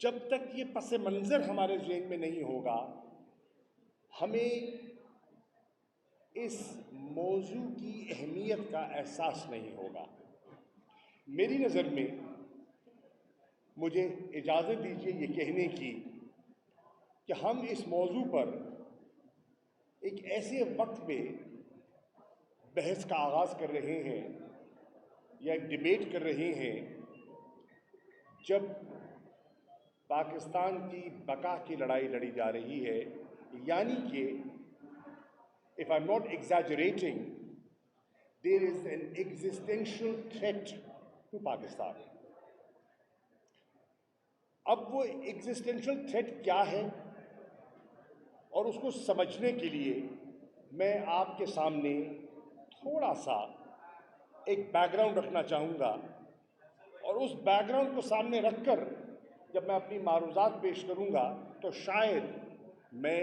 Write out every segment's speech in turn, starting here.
जब तक ये पस मंज़र हमारे ज़हन में नहीं होगा, हमें इस मौजू की अहमियत का एहसास नहीं होगा। मेरी नज़र में मुझे इजाज़त दीजिए ये कहने की कि हम इस मौजू पर एक ऐसे वक्त में बहस का आगाज़ कर रहे हैं या एक डिबेट कर रहे हैं जब पाकिस्तान की बका की लड़ाई लड़ी जा रही है, यानी कि if I'm not exaggerating, there is an existential threat to Pakistan. अब वो existential threat क्या है और उसको समझने के लिए मैं आपके सामने थोड़ा सा एक बैकग्राउंड रखना चाहूँगा, और उस बैकग्राउंड को सामने रखकर जब मैं अपनी मारूज़ात पेश करूँगा तो शायद मैं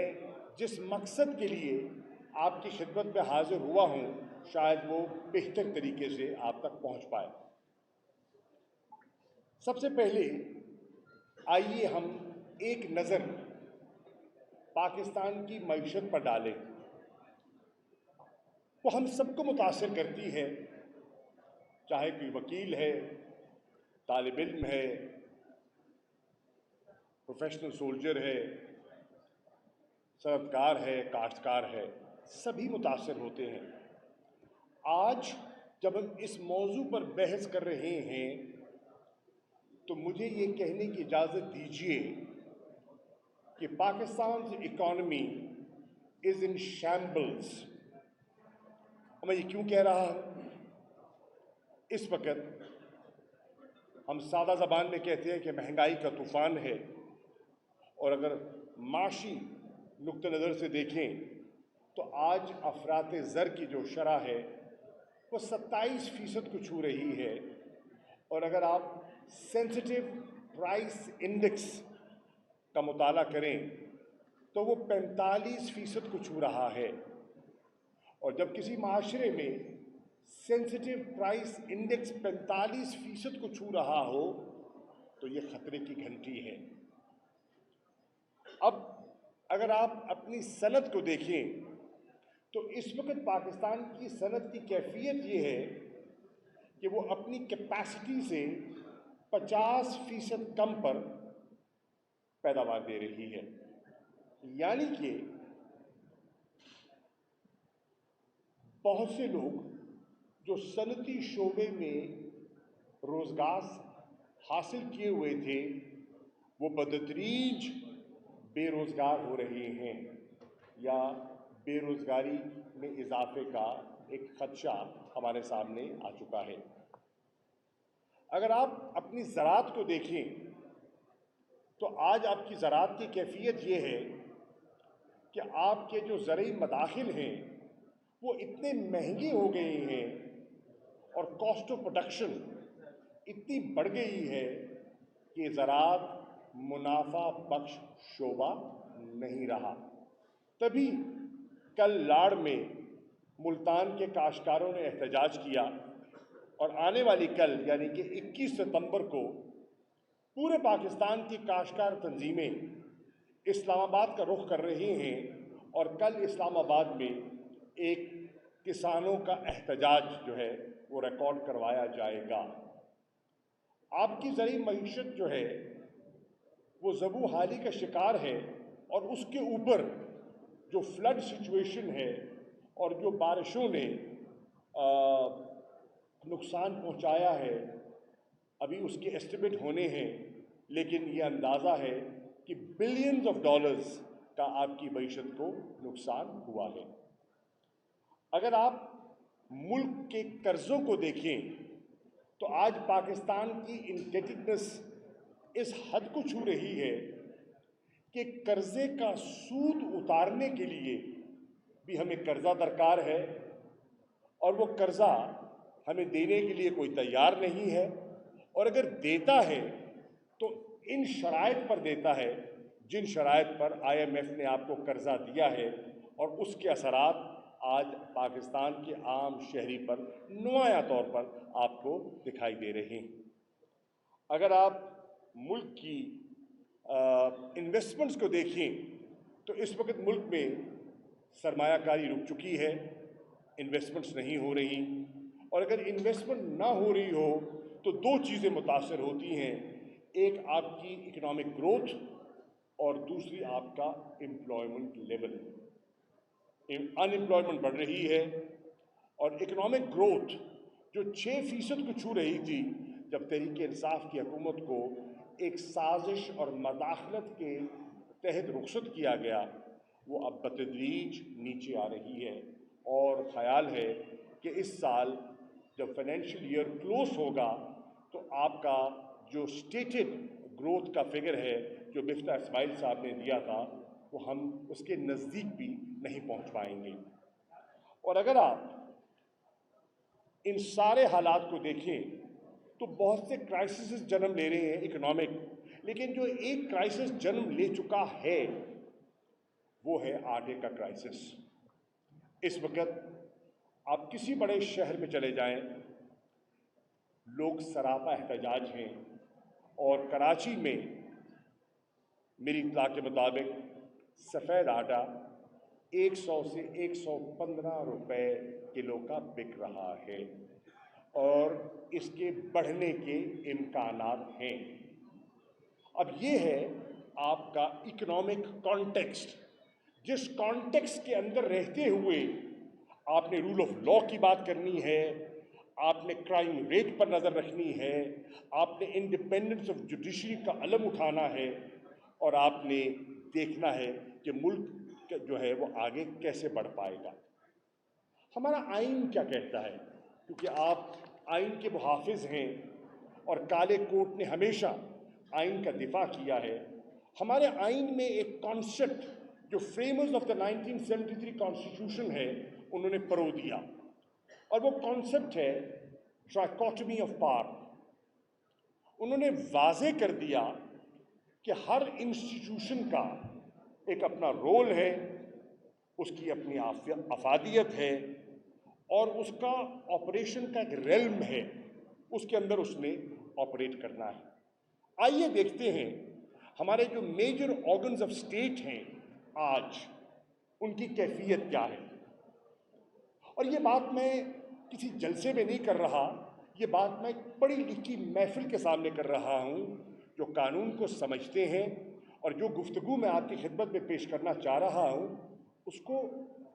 जिस मकसद के लिए आपकी खिदमत में हाजिर हुआ हूँ शायद वो बेहतर तरीके से आप तक पहुँच पाए। सबसे पहले आइए हम एक नज़र पाकिस्तान की मईशत पर डालें। वो हम सबको मुतासिर करती है, चाहे कोई वकील है, तालिब इल्म है, प्रोफेशनल सोल्जर है, सनअतकार है, काश्तकार है, सभी मुतासिर होते हैं। आज जब हम इस मौजू पर बहस कर रहे हैं तो मुझे ये कहने की इजाज़त दीजिए कि Pakistan economy is in shambles. मैं ये क्यों कह रहा हूँ? इस वक्त हम सादा ज़बान में कहते हैं कि महंगाई का तूफ़ान है, और अगर माशी नुक्ते नज़र से देखें तो आज अफरात ज़र की जो शरह है वो 27% को छू रही है, और अगर आप सेंसिटिव प्राइस इंडेक्स का मुताला करें तो वो 45% को छू रहा है। और जब किसी माशरे में सेंसिटिव प्राइस इंडेक्स 45% को छू रहा हो तो ये ख़तरे की घंटी है। अब अगर आप अपनी सनत को देखें तो इस वक्त पाकिस्तान की सनत की कैफियत ये है कि वो अपनी कैपेसिटी से 50% कम पर पैदावार दे रही है, यानी कि बहुत से लोग जो सनती शोबे में रोज़गार हासिल किए हुए थे वो बदतरीज बेरोज़गार हो रहे हैं, या बेरोज़गारी में इजाफे का एक खदशा हमारे सामने आ चुका है। अगर आप अपनी ज़राअत को देखें तो आज आपकी ज़राअत की कैफियत ये है कि आपके जो ज़रई मदाखिल हैं वो इतने महंगे हो गए हैं और कॉस्ट ऑफ प्रोडक्शन इतनी बढ़ गई है कि ज़राअत मुनाफा बख्श शोबा नहीं रहा। तभी कल लाड़ में मुल्तान के काश्तकारों ने एहतजाज किया, और आने वाली कल यानी कि 21 सितंबर को पूरे पाकिस्तान की काश्तकार तंजीमें इस्लामाबाद का रुख कर रही हैं, और कल इस्लामाबाद में एक किसानों का एहतजाज जो है वो रिकॉर्ड करवाया जाएगा। आपकी ज़रूरी मईशत जो है वो ज़बू हाली का शिकार है, और उसके ऊपर जो फ्लड सिचुएशन है और जो बारिशों ने नुकसान पहुंचाया है, अभी उसके एस्टिमेट होने हैं, लेकिन ये अंदाज़ा है कि बिलियंस ऑफ डॉलर्स का आपकी मईशत को नुकसान हुआ है। अगर आप मुल्क के कर्ज़ों को देखें तो आज पाकिस्तान की इंडेटेडनेस इस हद को छू रही है कि कर्ज़े का सूद उतारने के लिए भी हमें कर्ज़ा दरकार है, और वो कर्ज़ा हमें देने के लिए कोई तैयार नहीं है, और अगर देता है तो इन शराइत पर देता है जिन शराइत पर IMF ने आपको कर्ज़ा दिया है, और उसके असरात आज पाकिस्तान के आम शहरी पर नुमायां तौर पर आपको दिखाई दे रहे हैं। अगर आप मुल्क की इन्वेस्टमेंट्स को देखें तो इस वक्त मुल्क में सरमायाकारी रुक चुकी है, इन्वेस्टमेंट्स नहीं हो रही, और अगर इन्वेस्टमेंट ना हो रही हो तो दो चीज़ें मुतासर होती हैं, एक आपकी इकोनॉमिक ग्रोथ और दूसरी आपका एम्प्लॉयमेंट लेवल। अनएम्प्लॉयमेंट बढ़ रही है और इकोनॉमिक ग्रोथ जो 6% को छू रही थी जब तहरीक इंसाफ की हुकूमत को एक साजिश और मदाखलत के तहत रुखसत किया गया, वो अब बतदरीज नीचे आ रही है। और ख़याल है कि इस साल जब फाइनेंशियल ईयर क्लोज होगा तो आपका जो स्टेटेड ग्रोथ का फिगर है जो मिफ्ता इस्माइल साहब ने दिया था वो हम उसके नज़दीक भी नहीं पहुंच पाएंगे। और अगर आप इन सारे हालात को देखें तो बहुत से क्राइसिस जन्म ले रहे हैं इकोनॉमिक, लेकिन जो एक क्राइसिस जन्म ले चुका है वो है आटे का क्राइसिस। इस वक्त आप किसी बड़े शहर में चले जाएं, लोग सरापा एहतजाज हैं, और कराची में मेरी इत्तला के मुताबिक सफ़ेद आटा 100 से 115 रुपए किलो का बिक रहा है और इसके बढ़ने के इम्कानात हैं। अब ये है आपका इकोनॉमिक कॉन्टेक्स्ट, जिस कॉन्टेक्स्ट के अंदर रहते हुए आपने रूल ऑफ लॉ की बात करनी है, आपने क्राइम रेट पर नज़र रखनी है, आपने इंडिपेंडेंस ऑफ जुडिशरी का अलम उठाना है, और आपने देखना है कि मुल्क जो है वो आगे कैसे बढ़ पाएगा। हमारा आइन क्या कहता है, क्योंकि आप आइन के मुहाफिज हैं और काले कोट ने हमेशा आइन का दिफा किया है। हमारे आइन में एक कॉन्सेप्ट जो फ्रेमर्स ऑफ द 1973 कॉन्स्टिट्यूशन है उन्होंने परो दिया, और वो कॉन्सेप्ट है ट्राइकोटमी ऑफ पावर। उन्होंने वाजे कर दिया कि हर इंस्टीट्यूशन का एक अपना रोल है, उसकी अपनी अफादियत है और उसका ऑपरेशन का एक रेल्म है, उसके अंदर उसने ऑपरेट करना है। आइए देखते हैं हमारे जो मेजर ऑर्गन्स ऑफ स्टेट हैं आज उनकी कैफियत क्या है। और ये बात मैं किसी जलसे में नहीं कर रहा, ये बात मैं पढ़ी लिखी महफिल के सामने कर रहा हूँ, जो कानून को समझते हैं और जो गुफ्तगू मैं आपकी खिदमत में पेश करना चाह रहा हूँ उसको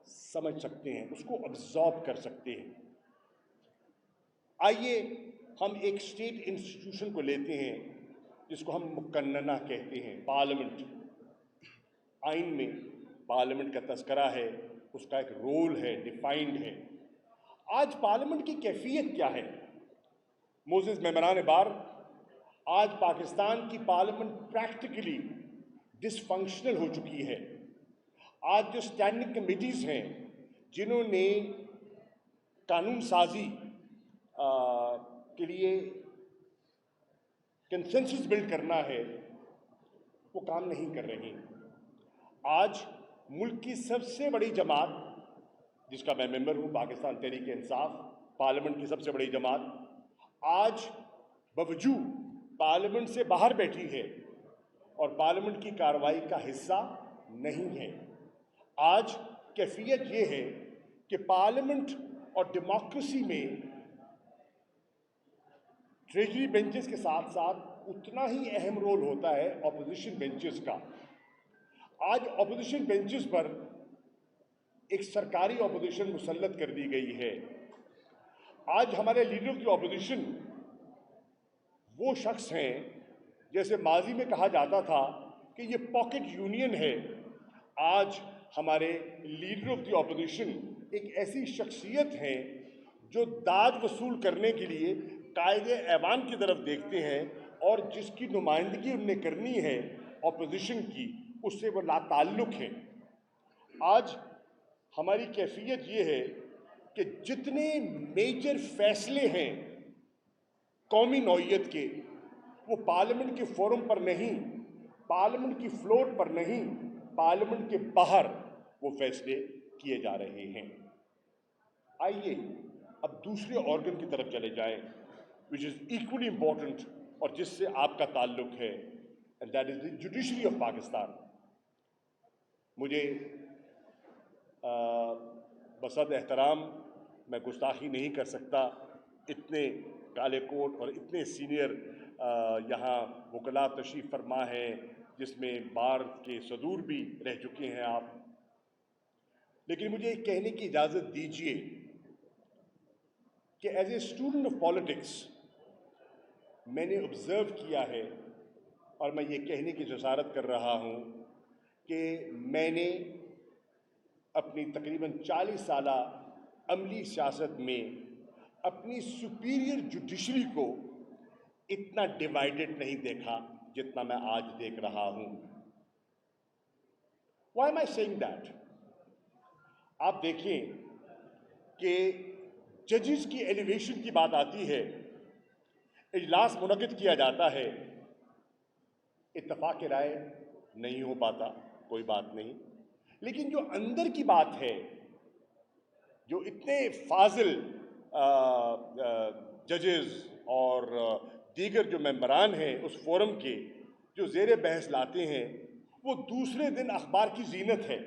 समझ सकते हैं, उसको अब्जॉर्ब कर सकते हैं। आइए हम एक स्टेट इंस्टीट्यूशन को लेते हैं जिसको हम मुकन्नना कहते हैं, पार्लियामेंट। आइन में पार्लियामेंट का तस्करा है, उसका एक रोल है, डिफाइंड है। आज पार्लियामेंट की कैफियत क्या है? मोसेस मेमरान बार, आज पाकिस्तान की पार्लियामेंट प्रैक्टिकली डिसफंक्शनल हो चुकी है। आज जो स्टैंडिंग कमेटीज़ हैं जिन्होंने कानून साजी के लिए कंसेंसस बिल्ड करना है, वो काम नहीं कर रही। आज मुल्क की सबसे बड़ी जमात, जिसका मैं मेंबर हूँ, पाकिस्तान तहरीक इंसाफ, पार्लियामेंट की सबसे बड़ी जमात, आज बावजूद पार्लियामेंट से बाहर बैठी है और पार्लियामेंट की कार्रवाई का हिस्सा नहीं है। आज कैफियत ये है कि पार्लियामेंट और डेमोक्रेसी में ट्रेजरी बेंचेस के साथ साथ उतना ही अहम रोल होता है ऑपोजिशन बेंचेस का। आज ऑपोजिशन बेंचेस पर एक सरकारी ऑपोजिशन मुसल्लत कर दी गई है। आज हमारे लीडर ऑफ द ऑपोजिशन वो शख्स हैं जैसे माजी में कहा जाता था कि ये पॉकेट यूनियन है। आज हमारे लीडर ऑफ द ऑपोजिशन एक ऐसी शख्सियत हैं जो दाद वसूल करने के लिए कायदे ऐवान की तरफ देखते हैं और जिसकी नुमाइंदगी उन्हें करनी है ऑपोजिशन की, उससे वो लाताल्लुक़ है। आज हमारी कैफियत ये है कि जितने मेजर फैसले हैं कौमी नौइयत के, वो पार्लियामेंट के फोरम पर नहीं, पार्लियामेंट की फ्लोर पर नहीं, पार्लियामेंट के बाहर वो फैसले किए जा रहे हैं। आइए अब दूसरे ऑर्गन की तरफ चले जाएं, विच इज़ इक्वली इम्पॉर्टेंट और जिससे आपका ताल्लुक है, and that is the judiciary of Pakistan. مجھے بصد احترام میں گستاخی نہیں کر سکتا، اتنے کالے کوٹ اور اتنے سینئر یہاں وکلاء تشریف فرما ہیں، جس میں بار کے صدور بھی رہ چکے ہیں آپ، لیکن مجھے ایک کہنے کی اجازت دیجیے کہ as a student of politics میں نے آبزرو کیا ہے، اور میں یہ کہنے کی جسارت کر رہا ہوں کہ میں نے اپنی تقریباً 40 سالہ عملی سیاست میں اپنی سپیریئر جوڈیشری کو اتنا ڈیوائیڈڈ نہیں دیکھا جتنا میں آج دیکھ رہا ہوں۔ Why am I saying that؟ آپ دیکھیں کہ ججز کی ایلیویشن کی بات آتی ہے، اجلاس منعقد کیا جاتا ہے، اتفاق رائے نہیں ہو پاتا، کوئی بات نہیں، لیکن جو اندر کی بات ہے، جو اتنے فاضل ججز اور دیگر جو ممبران ہیں اس فورم کے جو زیر بحث لاتے ہیں، وہ دوسرے دن اخبار کی زینت ہے،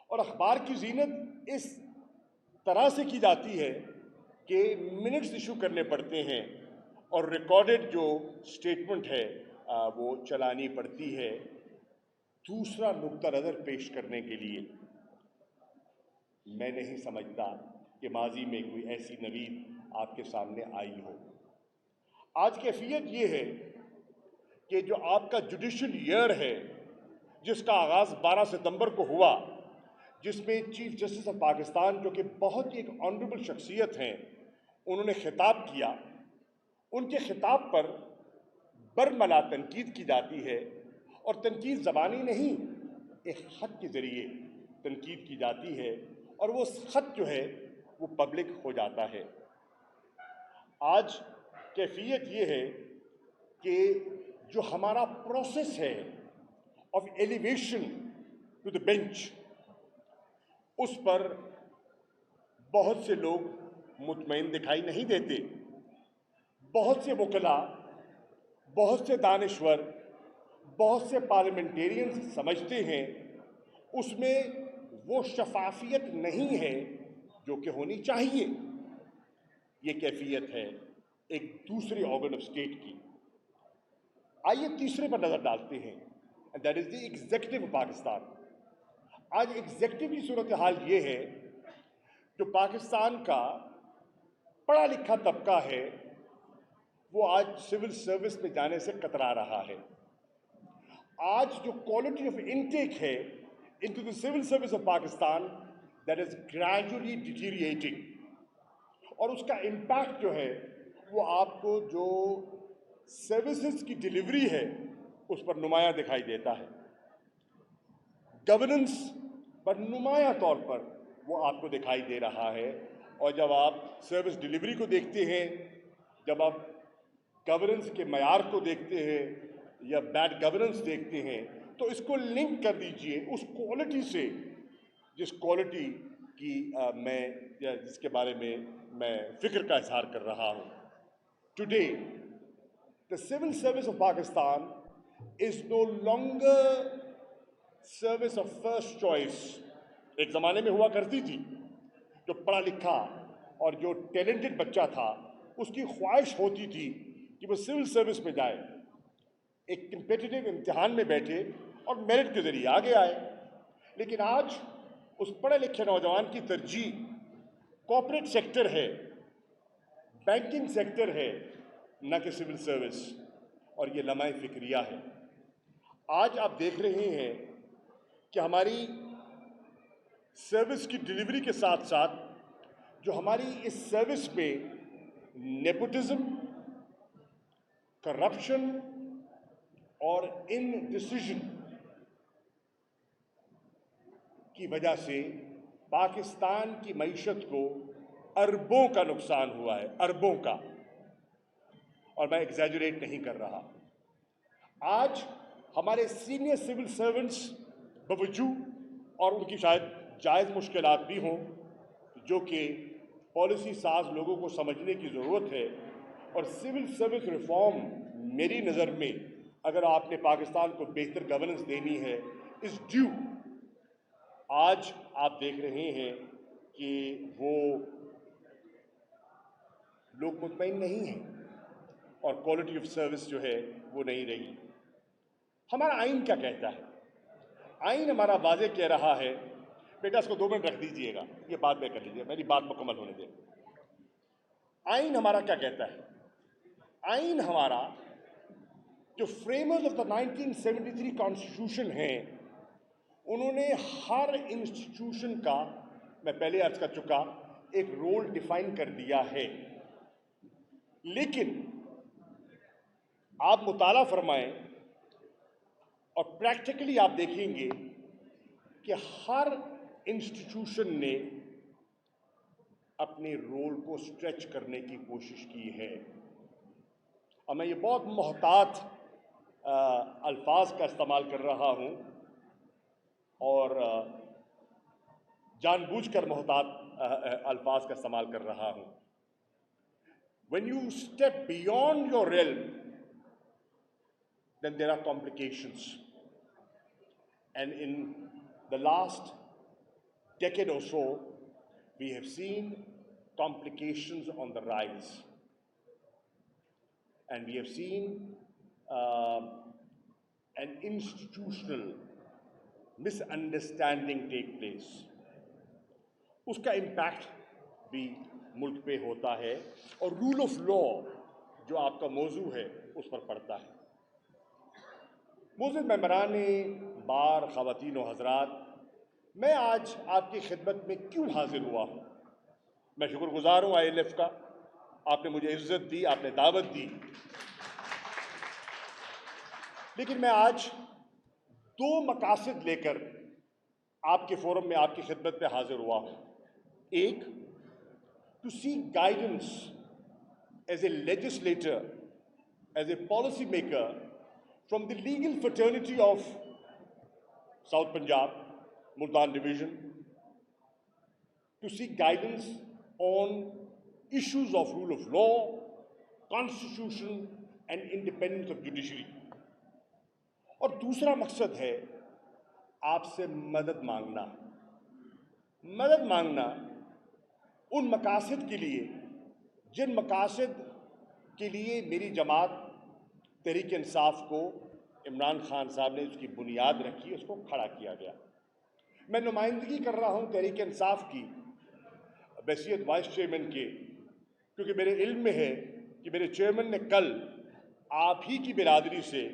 اور اخبار کی زینت اس طرح سے کی جاتی ہے کہ منٹس ایشو کرنے پڑتے ہیں اور ریکارڈڈ جو سٹیٹمنٹ ہے وہ چلانی پڑتی ہے دوسرا نقطہ نظر پیش کرنے کے لیے۔ میں نہیں سمجھتا کہ ماضی میں کوئی ایسی نوید آپ کے سامنے آئی ہو۔ آج کیفیت یہ ہے کہ جو آپ کا جوڈیشل ایئر ہے، جس کا آغاز 12 ستمبر کو ہوا، جس میں چیف جسٹس آف پاکستان جو کہ بہت ہی ایک آنریبل شخصیت ہیں، انہوں نے خطاب کیا، ان کے خطاب پر برملا تنقید کی جاتی ہے، اور تنقید زبانی نہیں، ایک خط کے ذریعے تنقید کی جاتی ہے، اور وہ خط جو ہے وہ پبلک ہو جاتا ہے۔ آج کیفیت یہ ہے کہ جو ہمارا پروسیس ہے of elevation to the bench, اس پر بہت سے لوگ مطمئن دکھائی نہیں دیتے۔ بہت سے وکلاء، بہت سے دانشور، بہت سے پارلیمنٹیرینز سمجھتے ہیں اس میں وہ شفافیت نہیں ہے جو کہ ہونی چاہیے۔ یہ کیفیت ہے ایک دوسرے آرگن آف اسٹیٹ کی۔ آئیے تیسرے پر نظر ڈالتے ہیں، that is the executive of Pakistan. آج ایگزیکٹو کی صورتحال یہ ہے جو پاکستان کا پڑھا لکھا طبقہ ہے، وہ آج سول سروس میں جانے سے کترا رہا ہے۔ آج جو کوالٹی آف انٹیک ہے into the civil service of Pakistan, that is gradually deteriorating، اور اس کا امپیکٹ جو ہے وہ آپ کو جو سروسز کی ڈیلیوری ہے اس پر نمایاں دکھائی دیتا ہے۔ گورننس پر نمایاں طور پر وہ آپ کو دکھائی دے رہا ہے، اور جب آپ سروس ڈیلیوری کو دیکھتے ہیں، جب آپ گورننس کے معیار کو دیکھتے ہیں یا بیڈ گورننس دیکھتے ہیں، تو اس کو لنک کر دیجئے اس کوالٹی سے جس کوالٹی کی میں یا جس کے بارے میں فکر کا اظہار کر رہا ہوں۔ Today the civil service of Pakistan is no longer service of first choice۔ ایک زمانے میں ہوا کرتی تھی، جو پڑھا لکھا اور جو ٹیلنٹڈ بچہ تھا اس کی خواہش ہوتی تھی کہ وہ سول سروس میں جائے، ایک کمپیٹیٹیو امتحان میں بیٹھے اور میرٹ کے ذریعے آگے آئے۔ لیکن آج اس پڑھے لکھے نوجوان کی ترجیح کارپوریٹ سیکٹر ہے، بینکنگ سیکٹر ہے، نہ کہ سول سروس، اور یہ لمحہ فکریہ ہے۔ آج آپ دیکھ رہے ہیں کہ ہماری سروس کی ڈیلیوری کے ساتھ ساتھ جو ہماری اس سروس میں نیپوٹزم، کرپشن اور انڈیسیژن کی وجہ سے پاکستان کی معیشت کو اربوں کا نقصان ہوا ہے، اربوں کا، اور میں ایگزیجریٹ نہیں کر رہا۔ آج ہمارے سینئر سول سرونٹس باوجود، اور ان کی شاید جائز مشکلات بھی ہوں جو کہ پالیسی ساز لوگوں کو سمجھنے کی ضرورت ہے، اور سول سروس ریفارم میری نظر میں اگر آپ نے پاکستان کو بہتر گورننس دینی ہے از ڈیو. آج آپ دیکھ رہے ہیں کہ وہ لوگ مطمئن نہیں ہیں اور کوالٹی آف سروس جو ہے وہ نہیں رہی. ہمارا آئین کیا کہتا ہے؟ آئین ہمارا واضح کہہ رہا ہے. بیٹا اس کو 2 منٹ رکھ دیجئے گا, یہ بات میں کر لیجیے, میری بات مکمل ہونے دیں. آئین ہمارا کیا کہتا ہے؟ آئین ہمارا جو فریمرز آف دا 1973 کانسٹیٹیوشن ہیں, انہوں نے ہر انسٹیٹیوشن کا, میں پہلے عرض کر چکا, ایک رول ڈیفائن کر دیا ہے. لیکن آپ مطالعہ فرمائیں اور پریکٹیکلی آپ دیکھیں گے کہ ہر انسٹیٹیوشن نے اپنے رول کو اسٹریچ کرنے کی کوشش کی ہے. اور میں یہ بہت محتاط الفاظ کا استعمال کر رہا ہوں اور جان بوجھ کر محتاط الفاظ کا استعمال کر رہا ہوں. When you step beyond your realm, then there are complications. And in the last decade or so, we have seen complications on the rise. And we have seen an institutional misunderstanding take place. اس کا impact بھی ملک پہ ہوتا ہے اور role of law جو آپ کا موضوع ہے اس پر پڑتا ہے. معزز ممبران بار، خواتین و حضرات، میں آج آپ کی خدمت میں کیوں حاضر ہوا ہوں؟ میں شکر گزار ہوں ILF کا. آپ نے مجھے عزت دی، آپ نے دعوت دی. لیکن میں آج 2 مقاصد لے کر آپ کے فورم میں آپ کی خدمت میں حاضر ہوا ہوں. ایک, to seek guidance as a legislator, as a policy maker from the legal fraternity of South Punjab, Multan Division, to seek guidance on issues of rule of law, constitution and independence of judiciary. اور دوسرا مقصد ہے آپ سے مدد مانگنا. مدد مانگنا ان مقاصد کے لیے جن مقاصد کے لیے میری جماعت تحریک انصاف کو عمران خان صاحب نے اس کی بنیاد رکھی، اس کو کھڑا کیا گیا. میں نمائندگی کر رہا ہوں تحریک انصاف کی بحیثیت وائس چیئرمین کے، کیونکہ میرے علم میں ہے کہ میرے چیئرمین نے کل آپ ہی کی برادری سے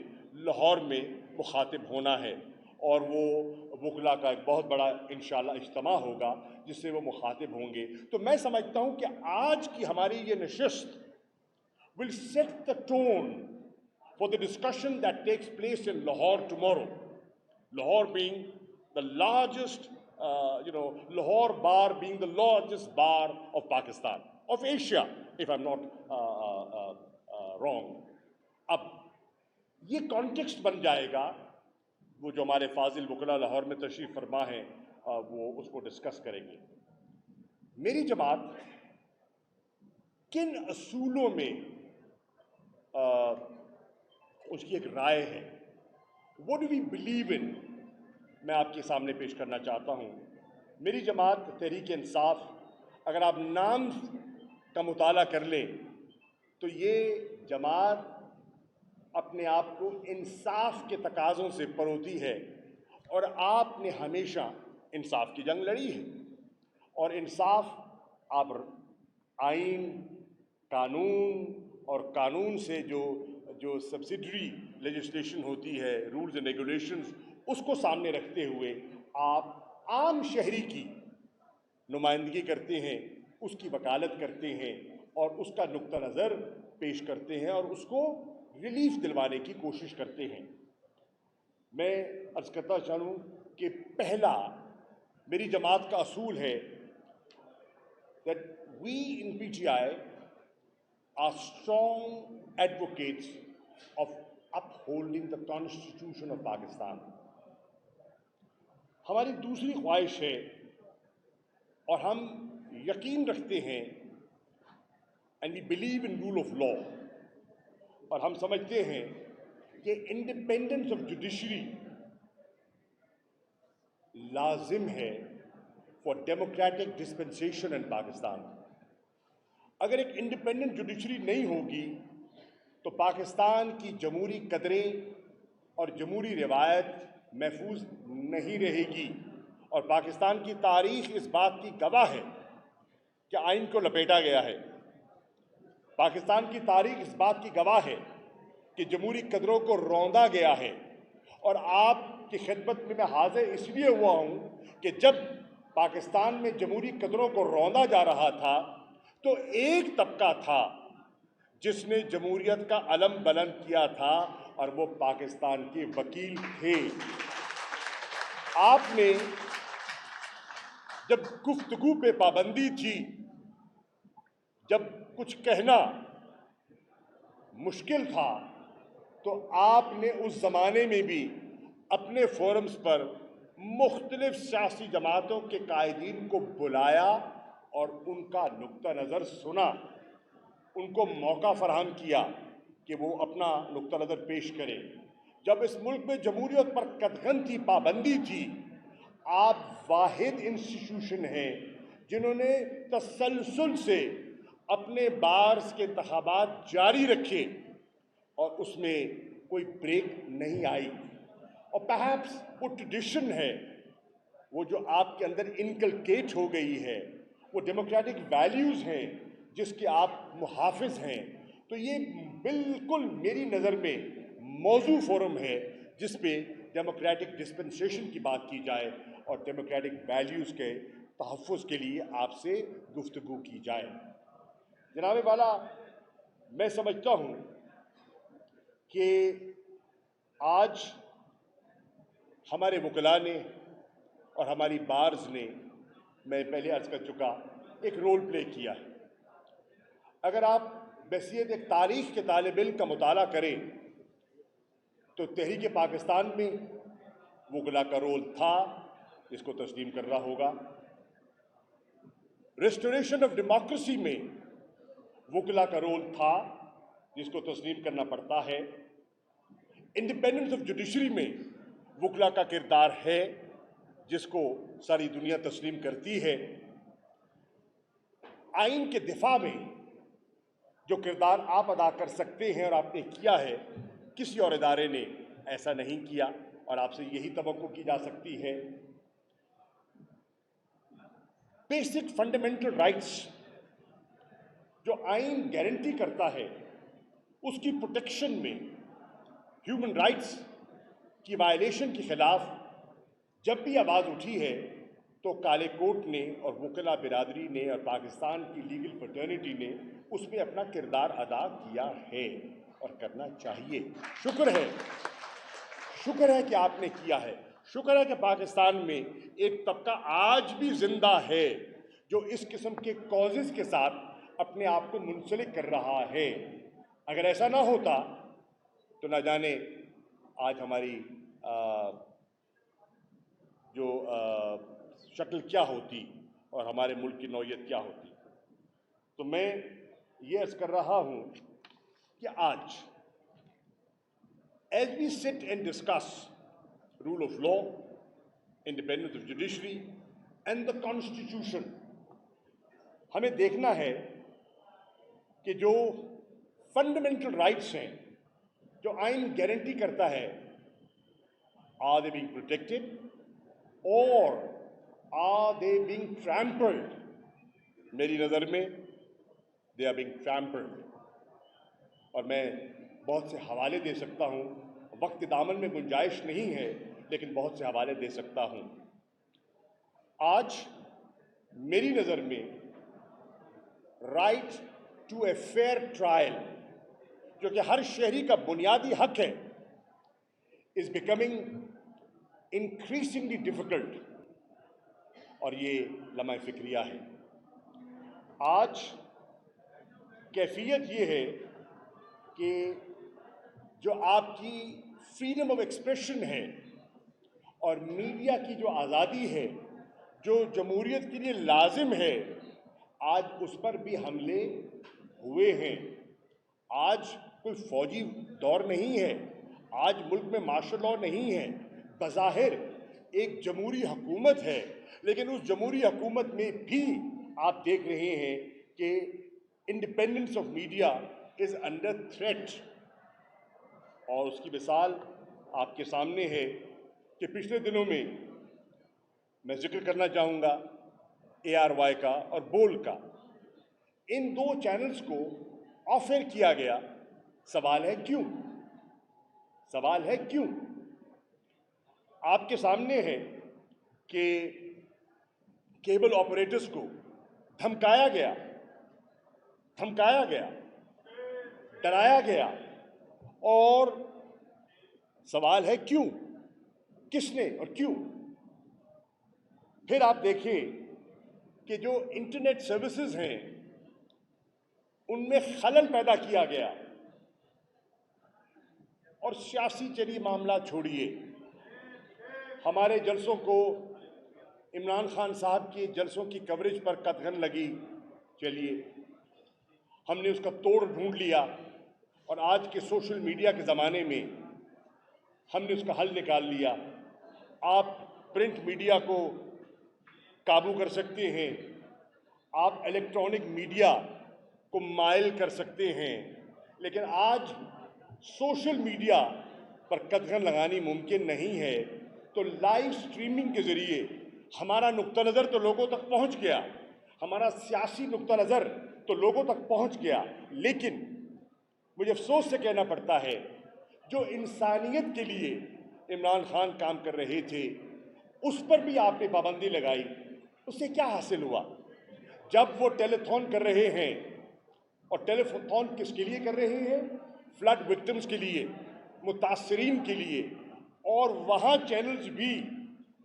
لاہور میں مخاطب ہونا ہے اور وہ وکلا کا ایک بہت بڑا انشاءاللہ اجتماع ہوگا جس سے وہ مخاطب ہوں گے. تو میں سمجھتا ہوں کہ آج کی ہماری یہ نشست will set the tone for the discussion that takes place in Lahore tomorrow. Lahore being the largest, Lahore bar being the largest bar of Pakistan, of Asia, if I'm not wrong. اب یہ context بن جائے گا، وہ جو ہمارے فاضل وکلا لاہور میں تشریف فرما ہیں وہ اس کو ڈسکس کریں گے. میری جماعت کن اصولوں میں اس کی ایک رائے ہے، what do we believe in، میں آپ کے سامنے پیش کرنا چاہتا ہوں. میری جماعت تحریک انصاف، اگر آپ نام کا مطالعہ کر لیں تو یہ جماعت اپنے آپ کو انصاف کے تقاضوں سے پروتی ہے، اور آپ نے ہمیشہ انصاف کی جنگ لڑی ہے. اور انصاف آپ آئین، قانون اور قانون سے جو سبسیڈری لیجسلیشن ہوتی ہے، رولز اینڈ ریگولیشنز، اس کو سامنے رکھتے ہوئے آپ عام شہری کی نمائندگی کرتے ہیں، اس کی وکالت کرتے ہیں اور اس کا نقطہ نظر پیش کرتے ہیں اور اس کو ریلیف دلوانے کی کوشش کرتے ہیں. میں عرض کرتا چلوں کہ پہلا میری جماعت کا اصول ہے that we in PTI are strong advocates of upholding the Constitution of Pakistan. ہماری دوسری خواہش ہے اور ہم یقین رکھتے ہیں and we believe in rule of law، اور ہم سمجھتے ہیں کہ انڈیپینڈنس آف جوڈیشری لازم ہے فار ڈیموکریٹک ڈسپنسیشن ان پاکستان. اگر ایک انڈیپینڈنٹ جوڈیشری نہیں ہوگی تو پاکستان کی جمہوری قدریں اور جمہوری روایت محفوظ نہیں رہے گی. اور پاکستان کی تاریخ اس بات کی گواہ ہے کہ آئین کو لپیٹا گیا ہے. پاکستان کی تاریخ اس بات کی گواہ ہے کہ جمہوری قدروں کو روندا گیا ہے. اور آپ کی خدمت میں حاضر اس لیے ہوا ہوں کہ جب پاکستان میں جمہوری قدروں کو روندا جا رہا تھا تو ایک طبقہ تھا جس نے جمہوریت کا علم بلند کیا تھا اور وہ پاکستان کے وکیل تھے. آپ نے جب گفتگو پہ پابندی تھی، جب کچھ کہنا مشکل تھا، تو آپ نے اس زمانے میں بھی اپنے فورمز پر مختلف سیاسی جماعتوں کے قائدین کو بلایا اور ان کا نقطہ نظر سنا، ان کو موقع فراہم کیا کہ وہ اپنا نقطہ نظر پیش کریں. جب اس ملک میں جمہوریت پر قدغن تھی، پابندی تھی، آپ واحد انسٹیٹیوشن ہیں جنہوں نے تسلسل سے اپنے بارز کے انتخابات جاری رکھے اور اس میں کوئی بریک نہیں آئی. اور پرہیپس وہ ٹریڈیشن ہے، وہ جو آپ کے اندر انکلکیٹ ہو گئی ہے، وہ ڈیموکریٹک ویلیوز ہیں جس کے آپ محافظ ہیں. تو یہ بالکل میری نظر میں موزوں فورم ہے جس پہ ڈیموکریٹک ڈسپنسیشن کی بات کی جائے اور ڈیموکریٹک ویلیوز کے تحفظ کے لیے آپ سے گفتگو کی جائے. جناب والا، میں سمجھتا ہوں کہ آج ہمارے وکلاء نے اور ہماری بارز نے، میں پہلے عرض کر چکا، ایک رول پلے کیا ہے. اگر آپ بحیثیت ایک تاریخ کے طالب علم کا مطالعہ کریں تو تحریک پاکستان میں وکلاء کا رول تھا، جس کو تسلیم کرنا ہوگا. ریسٹوریشن آف ڈیموکریسی میں وکلاء کا رول تھا، جس کو تسلیم کرنا پڑتا ہے. انڈیپینڈنس آف جوڈیشری میں وکلاء کا کردار ہے، جس کو ساری دنیا تسلیم کرتی ہے. آئین کے دفاع میں جو کردار آپ ادا کر سکتے ہیں اور آپ نے کیا ہے، کسی اور ادارے نے ایسا نہیں کیا، اور آپ سے یہی توقع کی جا سکتی ہے. بیسک فنڈامنٹل رائٹس جو آئین گارنٹی کرتا ہے، اس کی پروٹیکشن میں ہیومن رائٹس کی وائلیشن کے خلاف جب بھی آواز اٹھی ہے تو کالے کوٹ نے اور وکلاء برادری نے اور پاکستان کی لیگل فرٹرنیٹی نے اس میں اپنا کردار ادا کیا ہے اور کرنا چاہیے. شکر ہے کہ آپ نے کیا ہے. شکر ہے کہ پاکستان میں ایک طبقہ آج بھی زندہ ہے جو اس قسم کے کازز کے ساتھ اپنے آپ کو منسلک کر رہا ہے. اگر ایسا نہ ہوتا تو نہ جانے آج ہماری جو شکل کیا ہوتی اور ہمارے ملک کی نوعیت کیا ہوتی. تو میں یہ عرض کر رہا ہوں کہ آج as we sit and discuss rule of law, independence of judiciary and the constitution, ہمیں دیکھنا ہے کہ جو فنڈامنٹل رائٹس ہیں جو آئین گارنٹی کرتا ہے، are they being protected or are they being trampled. میری نظر میں they are being trampled. اور میں بہت سے حوالے دے سکتا ہوں، وقت دامن میں گنجائش نہیں ہے لیکن بہت سے حوالے دے سکتا ہوں. آج میری نظر میں right to a fair trial, جو کہ ہر شہری کا بنیادی حق ہے، از بیکمنگ انکریزنگلی ڈیفیکلٹ، اور یہ لمحہ فکریہ ہے. آج کیفیت یہ ہے کہ جو آپ کی فریڈم آف ایکسپریشن ہے اور میڈیا کی جو آزادی ہے، جو جمہوریت کے لیے لازم ہے، آج اس پر بھی حملے ہوئے ہیں. آج کوئی فوجی دور نہیں ہے، آج ملک میں معاشر لاء نہیں ہے، بظاہر ایک جمہوری حکومت ہے، لیکن اس جمہوری حکومت میں بھی آپ دیکھ رہے ہیں کہ independence of media is under threat. اور اس کی مثال آپ کے سامنے ہے کہ پچھلے دنوں میں ذکر کرنا چاہوں گا ARY کا اور بول کا. ان دو چینلز کو آف ایئر کیا گیا. سوال ہے کیوں؟ سوال ہے کیوں؟ آپ کے سامنے ہے کہ کیبل آپریٹرز کو دھمکایا گیا، ڈرایا گیا. اور سوال ہے کیوں؟ کس نے اور کیوں؟ پھر آپ دیکھیں کہ جو انٹرنیٹ سروسز ہیں ان میں خلل پیدا کیا گیا. اور سیاسی چلی معاملہ چھوڑیے، ہمارے جلسوں کو عمران خان صاحب کے جلسوں کی کوریج پر قدغن لگی. چلیے، ہم نے اس کا توڑ ڈھونڈ لیا اور آج کے سوشل میڈیا کے زمانے میں ہم نے اس کا حل نکال لیا. آپ پرنٹ میڈیا کو قابو کر سکتے ہیں، آپ الیکٹرانک میڈیا کو مائل کر سکتے ہیں، لیکن آج سوشل میڈیا پر قدغن لگانی ممکن نہیں ہے. تو لائیو سٹریمنگ کے ذریعے ہمارا نقطہ نظر تو لوگوں تک پہنچ گیا، ہمارا سیاسی نقطہ نظر تو لوگوں تک پہنچ گیا، لیکن مجھے افسوس سے کہنا پڑتا ہے جو انسانیت کے لیے عمران خان کام کر رہے تھے اس پر بھی آپ نے پابندی لگائی. اس سے کیا حاصل ہوا؟ جب وہ ٹیلی تھون کر رہے ہیں، اور ٹیلی تھون کس کے لیے کر رہے ہیں؟ فلڈ وکٹمز کے لیے، متاثرین کے لیے. اور وہاں چینلز بھی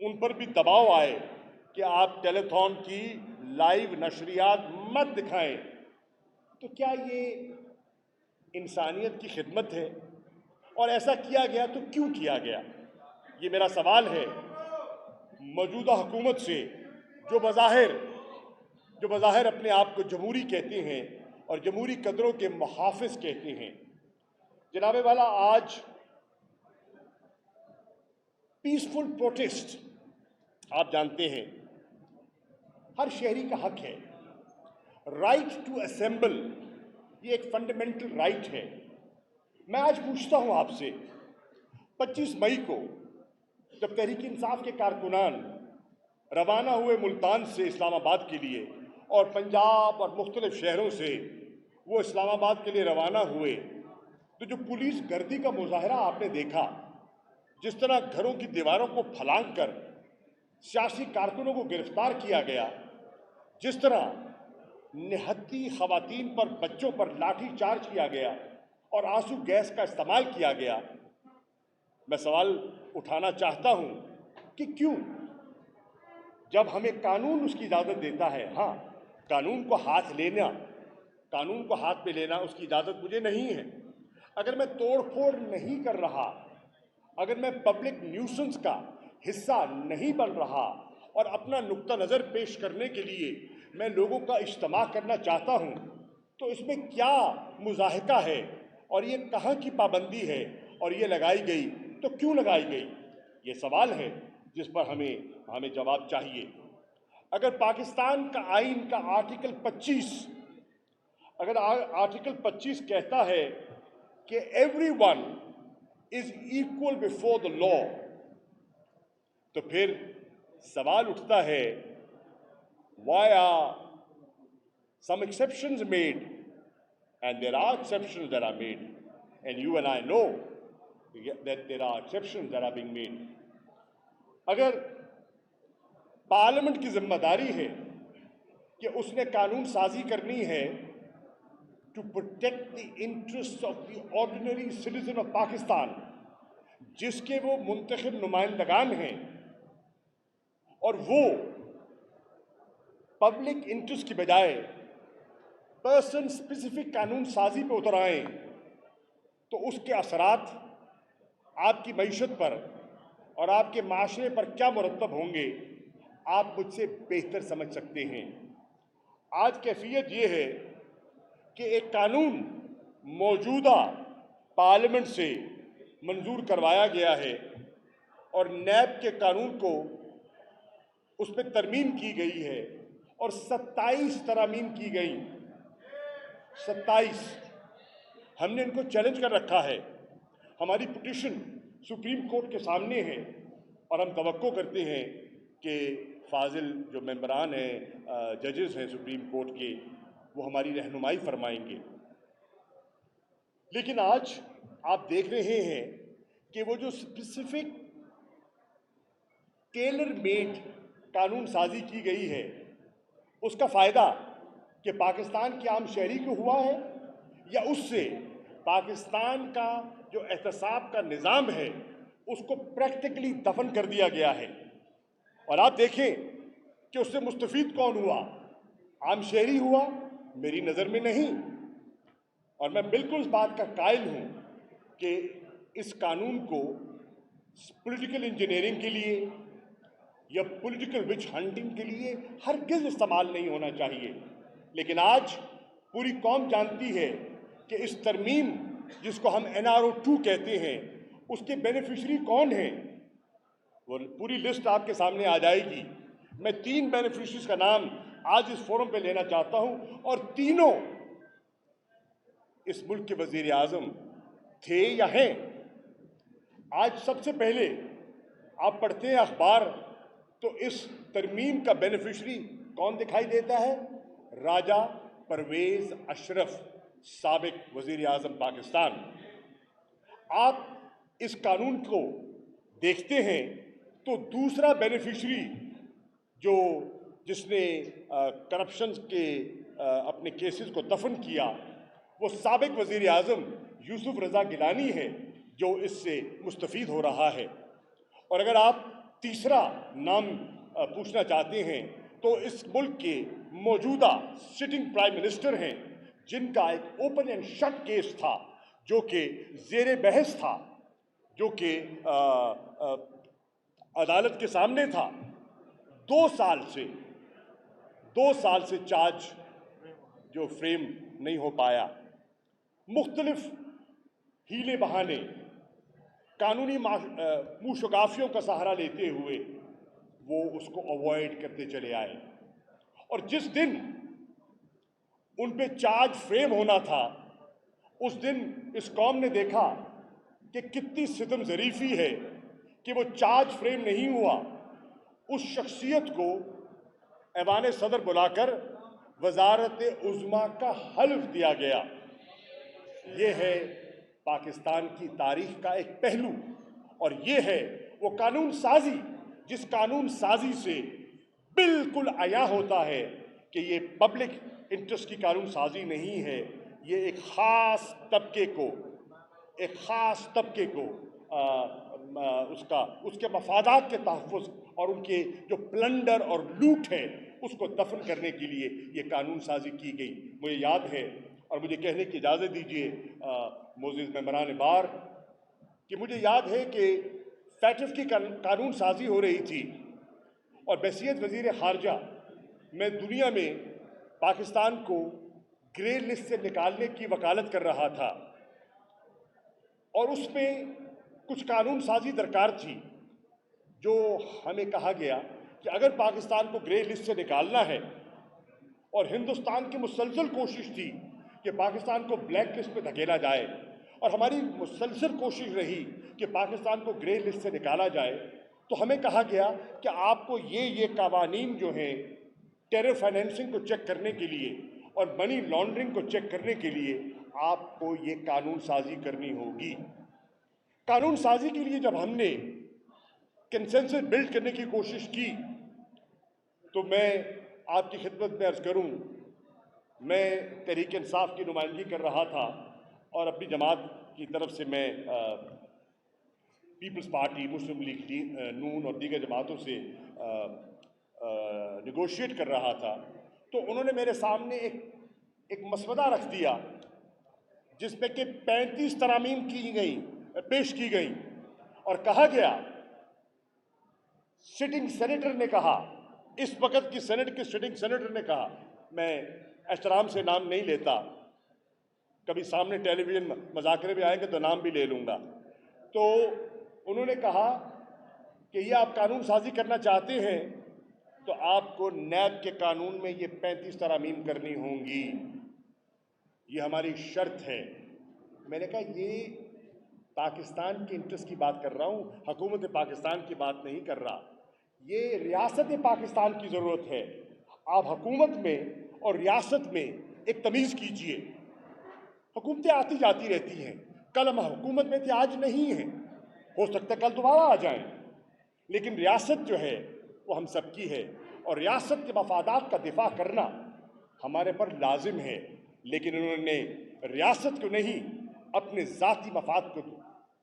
ان پر بھی دباؤ آئے کہ آپ ٹیلی تھون کی لائیو نشریات مت دکھائیں. تو کیا یہ انسانیت کی خدمت ہے؟ اور ایسا کیا گیا تو کیوں کیا گیا؟ یہ میرا سوال ہے موجودہ حکومت سے، جو بظاہر اپنے آپ کو جمہوری کہتے ہیں اور جمہوری قدروں کے محافظ کہتے ہیں. جناب والا، آج پیسفل پروٹیسٹ آپ جانتے ہیں ہر شہری کا حق ہے. رائٹ ٹو اسمبل یہ ایک فنڈامنٹل رائٹ ہے. میں آج پوچھتا ہوں آپ سے، 25 مئی کو جب تحریک انصاف کے کارکنان روانہ ہوئے ملتان سے اسلام آباد کے لیے، اور پنجاب اور مختلف شہروں سے وہ اسلام آباد کے لیے روانہ ہوئے، تو جو پولیس گردی کا مظاہرہ آپ نے دیکھا، جس طرح گھروں کی دیواروں کو پھلانگ کر سیاسی کارکنوں کو گرفتار کیا گیا، جس طرح نہتی خواتین پر، بچوں پر لاٹھی چارج کیا گیا اور آنسو گیس کا استعمال کیا گیا، میں سوال اٹھانا چاہتا ہوں کہ کیوں؟ جب ہمیں قانون اس کی اجازت دیتا ہے. ہاں، قانون کو ہاتھ پہ لینا اس کی اجازت مجھے نہیں ہے. اگر میں توڑ پھوڑ نہیں کر رہا، اگر میں پبلک نیوسنس کا حصہ نہیں بن رہا اور اپنا نقطہ نظر پیش کرنے کے لیے میں لوگوں کا اجتماع کرنا چاہتا ہوں، تو اس میں کیا مضاحکہ ہے؟ اور یہ کہاں کی پابندی ہے؟ اور یہ لگائی گئی تو کیوں لگائی گئی؟ یہ سوال ہے جس پر ہمیں جواب چاہیے. اگر پاکستان کا آئین کا آرٹیکل 25 کہتا ہے کہ everyone is equal before the law, تو پھر سوال اٹھتا ہے why are some exceptions made? And there are exceptions that are made, and you and I know that there are exceptions that are being made. اگر parliament کی ذمہ داری ہے کہ اس نے قانون سازی کرنی ہے to protect the interests of the ordinary citizen of Pakistan، جس کے وہ منتخب نمائندگان ہیں، اور وہ پبلک انٹرسٹ کی بجائے پرسن اسپیسیفک قانون سازی پہ اتر آئیں، تو اس کے اثرات آپ کی معیشت پر اور آپ کے معاشرے پر کیا مرتب ہوں گے، آپ مجھ سے بہتر سمجھ سکتے ہیں. آج کیفیت یہ ہے کہ ایک قانون موجودہ پارلیمنٹ سے मंजूर करवाया गया है और नैब के कानून को उस पर तरमीम की गई है और 27 तरामीम की गई, 27। हमने इनको चैलेंज कर रखा है। हमारी पिटीशन सुप्रीम कोर्ट के सामने है और हम तवक्को करते हैं कि फाजिल जो मेंबरान हैं, जजेस हैं सुप्रीम कोर्ट के, वो हमारी रहनुमाई फरमाएंगे। लेकिन आज आप देख रहे हैं कि वो जो स्पेसिफिक टेलर मेड कानून साजी की गई है, उसका फ़ायदा कि पाकिस्तान के आम शहरी को हुआ है या उससे पाकिस्तान का जो एहतसाब का निज़ाम है उसको प्रैक्टिकली दफन कर दिया गया है। और आप देखें कि उससे मुस्तफ़ीद कौन हुआ? आम शहरी हुआ? मेरी नज़र में नहीं। और मैं बिल्कुल इस बात का कायल हूँ कि इस कानून को पॉलिटिकल इंजीनियरिंग के लिए या पॉलिटिकल विच हंटिंग के लिए हरगिज़ इस्तेमाल नहीं होना चाहिए। लेकिन आज पूरी कौम जानती है कि इस तरमीम जिसको हम NRO 2 कहते हैं, उसके बेनिफिशरी कौन हैं। वो पूरी लिस्ट आपके सामने आ जाएगी। मैं 3 बेनिफिशरीज का नाम आज इस फोरम पे लेना चाहता हूं और तीनों इस मुल्क के वजीर आज़म थे या हैं। आज सबसे पहले आप पढ़ते हैं अखबार तो इस तरमीम का बेनिफिशरी कौन दिखाई देता है? राजा परवेज़ अशरफ, साबिक वजीर आज़म पाकिस्तान। आप इस कानून को देखते हैं तो दूसरा बेनिफिशरी जिसने करप्शन के अपने केसेस को दफन किया, वो साबिक वज़ीर आज़म यूसुफ रज़ा गिलानी है, जो इससे मुस्तफ़ीद हो रहा है। और अगर आप तीसरा नाम पूछना चाहते हैं तो इस मुल्क के मौजूदा सिटिंग प्राइम मिनिस्टर हैं, जिनका एक ओपन एंड शट केस था जो कि ज़ेरे बहस था, जो कि अदालत के सामने था। 2 साल से चार्ज जो फ्रेम नहीं हो पाया। मुख्तलिफ हीले बहाने, कानूनी मूशगाफियों का सहारा लेते हुए वो उसको अवॉइड करते चले आए। और जिस दिन उन पे चार्ज फ्रेम होना था, उस दिन इस कौम ने देखा कि कितनी सितम ज़रीफ़ी है कि वो चार्ज फ्रेम नहीं हुआ। उस शख्सियत को ऐवान सदर बुलाकर वजारत उज़्मा का हल्फ दिया गया। ये है पाकिस्तान की तारीख का एक पहलू, और ये है वो कानून साजी जिस कानून साजी से बिल्कुल आया होता है कि ये पब्लिक इंटरेस्ट की कानून साजी नहीं है, ये एक ख़ास तबके को उसके मफादात के तहफ़्फ़ुज़ और उनके जो प्लंडर और लूट है उसको दफन करने के लिए ये कानून साजी की गई। मुझे याद है, और मुझे कहने की इजाज़त दीजिए मोअज़्ज़िज़ मेंबरान बार, कि मुझे याद है कि फैटफ की कानून साजी हो रही थी और बहसीत वज़ीर ख़ारजा मैं दुनिया में पाकिस्तान को ग्रे लिस्ट से निकालने की वकालत कर रहा था, और उसमें कुछ कानून साजी दरकार थी। जो हमें कहा गया कि अगर पाकिस्तान को ग्रे लिस्ट से निकालना है, और हिंदुस्तान की मुसलसल कोशिश थी कि पाकिस्तान को ब्लैक लिस्ट पे धकेला जाए, और हमारी मुसलसल कोशिश रही कि पाकिस्तान को ग्रे लिस्ट से निकाला जाए, तो हमें कहा गया कि आपको ये कवानीन जो हैं टेरर फाइनेंसिंग को चेक करने के लिए और मनी लॉन्ड्रिंग को चेक करने के लिए आपको ये कानून साजी करनी होगी। कानून साजी के लिए जब हमने कंसेंसस बिल्ड करने की कोशिश की, तो मैं आपकी खिदमत में अर्ज़ करूं, मैं तहरीक इंसाफ की नुमाइंदगी कर रहा था और अपनी जमात की तरफ से मैं पीपल्स पार्टी, मुस्लिम लीग नून और दीगर जमातों से निगोशिएट कर रहा था। तो उन्होंने मेरे सामने एक मसवदा रख दिया जिसमें कि 35 तरामीम पेश की गई, और कहा गया, सिटिंग सेनेटर ने कहा, इस वक्त की सेनेट के सिटिंग सेनेटर ने कहा, मैं एहतराम से नाम नहीं लेता, कभी सामने टेलीविज़न मजाकरे में आएंगे तो नाम भी ले लूँगा, تو انہوں نے کہا کہ یہ آپ قانون سازی کرنا چاہتے ہیں تو آپ کو نیب کے قانون میں یہ 35 ترامیم کرنی ہوں گی، یہ ہماری شرط ہے۔ میں نے کہا یہ پاکستان کے انٹرسٹ کی بات کر رہا ہوں، حکومت پاکستان کی بات نہیں کر رہا، یہ ریاست پاکستان کی ضرورت ہے۔ آپ حکومت میں اور ریاست میں ایک تمیز کیجئے۔ حکومتیں آتی جاتی رہتی ہیں، کل ہم حکومت میں تھے آج نہیں ہیں، ہو سکتا ہے کل دوبارہ آ جائیں، لیکن ریاست جو ہے وہ ہم سب کی ہے، اور ریاست کے مفادات کا دفاع کرنا ہمارے پر لازم ہے۔ لیکن انہوں نے ریاست کو نہیں اپنے ذاتی مفاد کو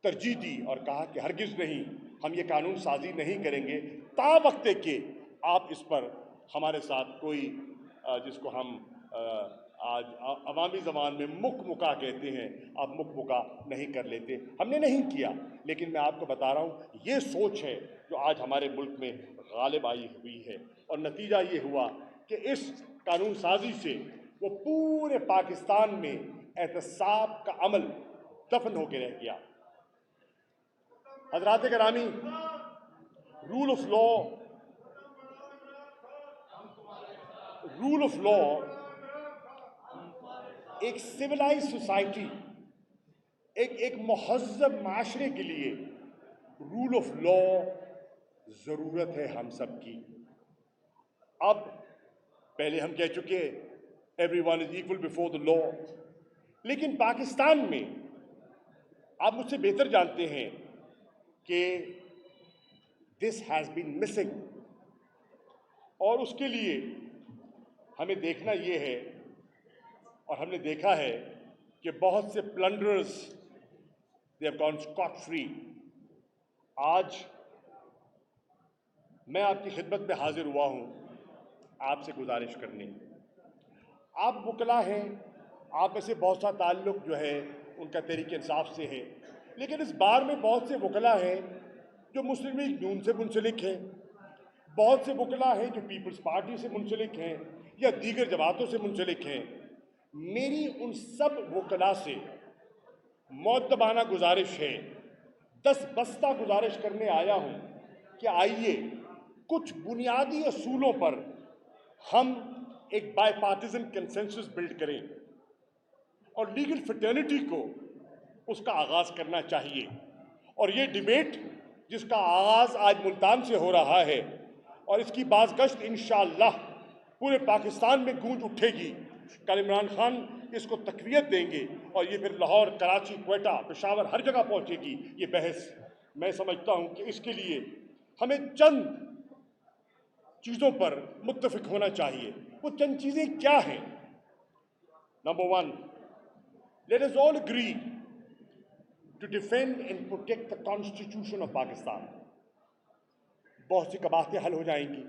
ترجیح دی اور کہا کہ ہرگز نہیں، ہم یہ قانون سازی نہیں کریں گے تا وقت کہ آپ اس پر ہمارے ساتھ کوئی جس کو ہم آج عوامی زبان میں مکہ کہتے ہیں، آپ مکہ نہیں کر لیتے۔ ہم نے نہیں کیا، لیکن میں آپ کو بتا رہا ہوں یہ سوچ ہے جو آج ہمارے ملک میں غالب آئی ہوئی ہے، اور نتیجہ یہ ہوا کہ اس قانون سازی سے وہ پورے پاکستان میں احتساب کا عمل دفن ہو کے رہ گیا۔ حضرات گرامی، رول آف لا ایک سویلائز سوسائٹی، ایک مہذب معاشرے کے لیے رول آف لا ضرورت ہے ہم سب کی۔ اب پہلے ہم کہہ چکے everyone is equal before the law, لیکن پاکستان میں آپ مجھ سے بہتر جانتے ہیں کہ دس ہیز بین مسنگ، اور اس کے لیے ہمیں دیکھنا یہ ہے، اور ہم نے دیکھا ہے کہ بہت سے plunderers they have gone scot free. آج میں آپ کی خدمت میں حاضر ہوا ہوں آپ سے گزارش کرنے۔ آپ وکلا ہیں، آپ میں سے بہت سا تعلق جو ہے ان کا تحریک انصاف سے ہے، لیکن اس بار میں بہت سے وکلا ہیں جو مسلم لیگ نون سے منسلک ہیں، بہت سے وکلا ہیں جو پیپلز پارٹی سے منسلک ہیں یا دیگر جماعتوں سے منسلک ہیں۔ میری ان سب وکلا سے مؤدبانہ گزارش ہے، بستہ گزارش کرنے آیا ہوں کہ آئیے کچھ بنیادی اصولوں پر ہم ایک بائی پارٹیزن کنسنسس بلڈ کریں، اور لیگل فرٹرنیٹی کو اس کا آغاز کرنا چاہیے۔ اور یہ ڈیبیٹ جس کا آغاز آج ملتان سے ہو رہا ہے اور اس کی بازگشت انشاءاللہ پورے پاکستان میں گونج اٹھے گی، کل عمران خان اس کو تقویت دیں گے اور یہ پھر لاہور، کراچی، کوئٹہ، پشاور ہر جگہ پہنچے گی یہ بحث۔ میں سمجھتا ہوں کہ اس کے لیے ہمیں چند چیزوں پر متفق ہونا چاہیے۔ وہ چند چیزیں کیا ہیں؟ Number 1، let us all agree to defend and protect the Constitution of Pakistan۔ بہت سی قباحتیں حل ہو جائیں گی۔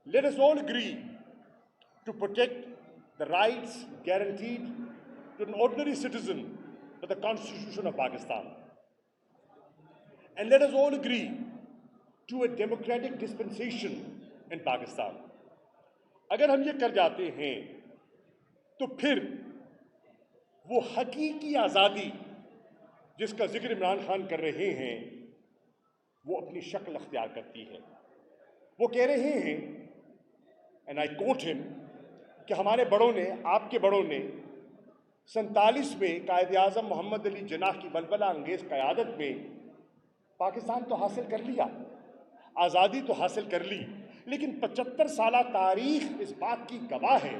Let us all agree to protect the rights guaranteed to an ordinary citizen by the Constitution of Pakistan. And let us all agree to a democratic dispensation in Pakistan۔ اگر ہم یہ کر جاتے ہیں تو پھر وہ حقیقی آزادی جس کا ذکر عمران خان کر رہے ہیں وہ اپنی شکل اختیار کرتی ہے۔ وہ کہہ رہے ہیں and I quote him کہ ہمارے بڑوں نے، آپ کے بڑوں نے 47 میں قائد اعظم محمد علی جناح کی ولولہ انگیز قیادت میں پاکستان تو حاصل کر لیا، آزادی تو حاصل کر لی، لیکن 75 سالہ تاریخ اس بات کی گواہ ہے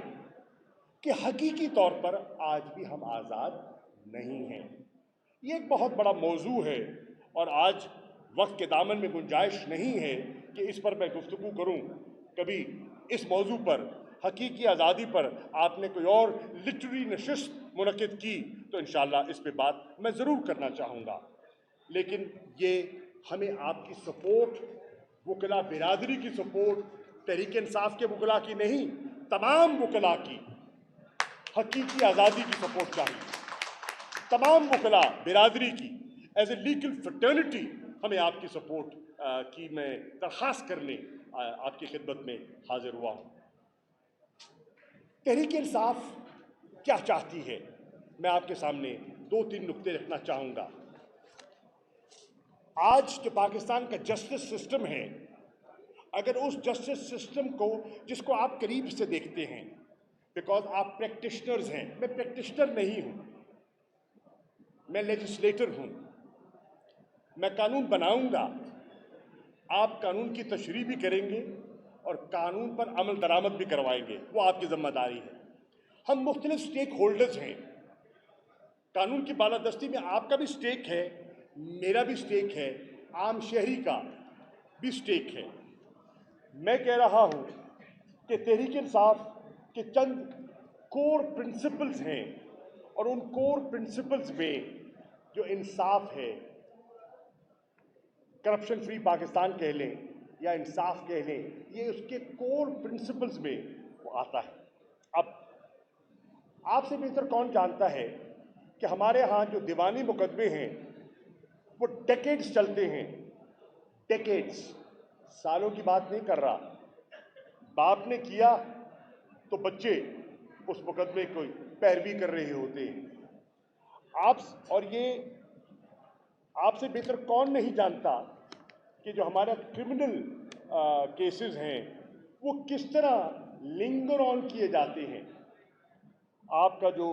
کہ حقیقی طور پر آج بھی ہم آزاد نہیں ہیں۔ یہ ایک بہت بڑا موضوع ہے اور آج وقت کے دامن میں گنجائش نہیں ہے کہ اس پر میں گفتگو کروں۔ کبھی اس موضوع پر، حقیقی آزادی پر آپ نے کوئی اور لٹری نشست منعقد کی تو انشاءاللہ اس پہ بات میں ضرور کرنا چاہوں گا، لیکن یہ ہمیں آپ کی سپورٹ، وکلا برادری کی سپورٹ، تحریک انصاف کے وکلا کی نہیں، تمام وکلا کی حقیقی آزادی کی سپورٹ چاہیے۔ تمام وکلا برادری کی ایز اے لیگل فرٹرنیٹی ہمیں آپ کی سپورٹ کی میں درخواست کرنے آپ کی خدمت میں حاضر ہوا ہوں۔ تحریک انصاف کیا چاہتی ہے؟ میں آپ کے سامنے 2-3 नुक्ते रखना चाहूँगा। आज जो पाकिस्तान का जस्टिस सिस्टम है, अगर उस जस्टिस सिस्टम को, जिसको आप करीब से देखते हैं, बिकॉज आप प्रैक्टिशनर्स हैं, मैं प्रैक्टिशनर नहीं हूँ, मैं लेजिस्लेटर हूँ, मैं कानून बनाऊंगा, आप कानून की तशरीह भी करेंगे और कानून पर अमल दरामद भी करवाएंगे, वो आपकी जिम्मेदारी है। हम मुख्तलिफ स्टेक होल्डर्स हैं, कानून की बालादस्ती में आपका भी स्टेक है, मेरा भी स्टेक है, आम शहरी का भी स्टेक है। मैं कह रहा हूँ कि तहरीक इंसाफ के चंद कोर प्रिंसिपल्स हैं और उन कोर प्रिंसिपल्स में जो इंसाफ है, करप्शन फ्री पाकिस्तान कह लें या इंसाफ कह लें, ये उसके कोर प्रिंसिपल्स में वो आता है। अब आपसे बेहतर कौन जानता है कि हमारे यहाँ जो दीवानी मुकदमे हैं वो डेकेड्स चलते हैं, डेकेड्स, सालों की बात नहीं कर रहा। बाप ने किया तो बच्चे उस मुकदमे को पैरवी कर रहे होते हैं। और ये आपसे बेहतर कौन नहीं जानता कि जो हमारे क्रिमिनल केसेस हैं वो किस तरह लिंगर ऑन किए जाते हैं। आपका जो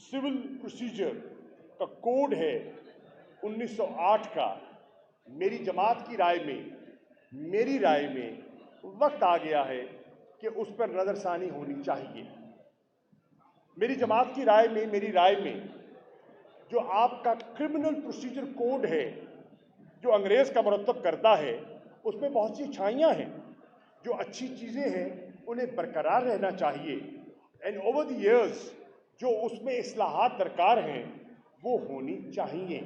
सिविल प्रोसीजर का कोड है 1908 का, मेरी जमात की राय में, मेरी राय में वक्त आ गया है कि उस पर नज़रसानी होनी चाहिए। मेरी जमात की राय में, मेरी राय में जो आपका क्रिमिनल प्रोसीजर कोड है जो अंग्रेज़ का मुरतब करता है, उसमें बहुत सी अच्छाइयाँ हैं। जो अच्छी चीज़ें हैं उन्हें बरकरार रहना चाहिए, एंड ओवर द ईयर्स जो उसमें इस्लाहात दरकार हैं वो होनी चाहिए।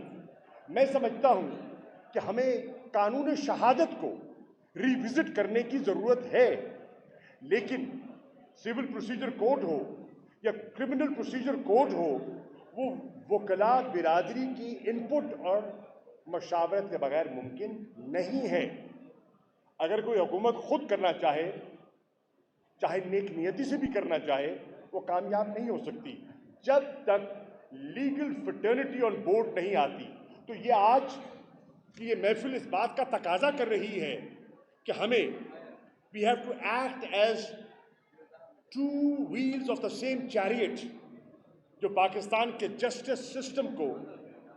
मैं समझता हूँ कि हमें कानून शहादत को रिविज़िट करने की ज़रूरत है, लेकिन सिविल प्रोसीजर कोड हो या क्रिमिनल प्रोसीजर कोड हो, वो वकला बिरादरी की इनपुट और मशावरत के बगैर मुमकिन नहीं है। अगर कोई हुकूमत खुद करना चाहे, चाहे नेक नियति से भी करना चाहे, वो कामयाब नहीं हो सकती जब तक लीगल फ्रेटर्निटी ऑन बोर्ड नहीं आती। तो ये आज की ये महफिल इस बात का तकाजा कर रही है कि हमें we have to act as two wheels of the same chariot, जो पाकिस्तान के जस्टिस सिस्टम को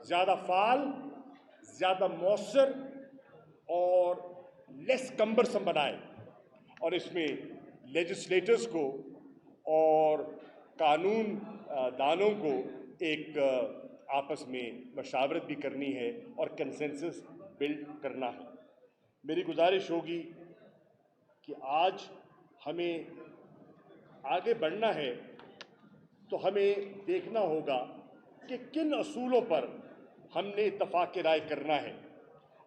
ज़्यादा फाल, ज़्यादा मौसर और लेस कम्बरसम बनाए, और इसमें लेजिस्लेटर्स को और कानून दानों को एक आपस में मशावरत भी करनी है और कंसेंसस बिल्ड करना है। मेरी गुजारिश होगी कि आज हमें आगे बढ़ना है तो हमें देखना होगा कि किन असूलों पर हमने इत्तफाक राय करना है,